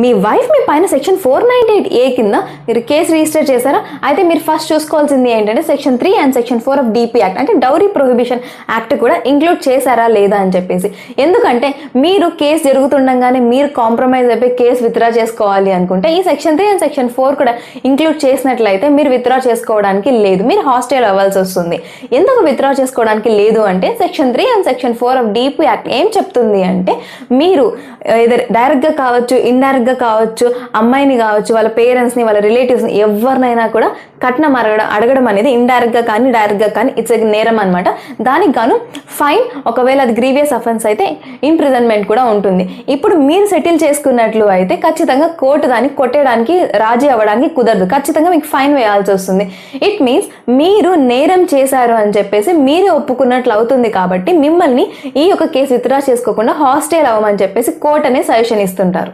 మీ wife మీ పైన section 498A కింద మీరు కేసు రిజిస్టర్ చేశారా? అయితే మీరు ఫస్ట్ చూసుకోవాల్సింది ఏంటంటే section 3 and section 4 of DP act అంటే డౌరీ ప్రొహిబిషన్ యాక్ట్ కూడా ఇంక్లూడ్ చేశారా లేదా అని చెప్పేసి. ఎందుకంటే మీరు కేసు జరుగుతుండగానే మీరు కాంప్రమైజ్ అయిపోయి కేసు విత్డ్రా చేసుకోవాలి అనుకుంటే ఈ సెక్షన్ 3 అండ్ సెక్షన్ 4 కూడా ఇంక్లూడ్ చేసినట్లయితే మీరు విత్డ్రా చేసుకోవడానికి లేదు, మీరు హాస్టల్ అవ్వాల్సి వస్తుంది. ఎందుకు విత్డ్రా చేసుకోవడానికి లేదు అంటే section 3 and section 4 of DP act ఏం చెప్తుంది అంటే మీరు డైరెక్ట్గా కావచ్చు, ఇండైరెక్ట్గా కావచ్చు, అమ్మాయిని కావచ్చు, వాళ్ళ పేరెంట్స్ని, వాళ్ళ రిలేటివ్స్ని ఎవరినైనా కూడా కట్నం అడగడం అనేది ఇండైరెక్ట్గా కానీ డైరెక్ట్గా కానీ ఇట్స్ ఎ నేరం అనమాట. దానికి గాను ఫైన్, ఒకవేళ అది గ్రీవియస్ అఫెన్స్ అయితే ఇంప్రిజన్మెంట్ కూడా ఉంటుంది. ఇప్పుడు మీరు సెటిల్ చేసుకున్నట్లు అయితే ఖచ్చితంగా కోర్టు దాన్ని కొట్టేయడానికి రాజీ అవ్వడానికి కుదరదు, ఖచ్చితంగా మీకు ఫైన్ వేయాల్సి వస్తుంది. ఇట్ మీన్స్ మీరు నేరం చేశారు అని చెప్పేసి మీరే ఒప్పుకున్నట్లు అవుతుంది. కాబట్టి మిమ్మల్ని ఈ యొక్క కేసు విత్డ్రా చేసుకోకుండా హాస్టల్ అవ్వమని చెప్పేసి కోర్టు అనే సజెషన్ ఇస్తుంటారు.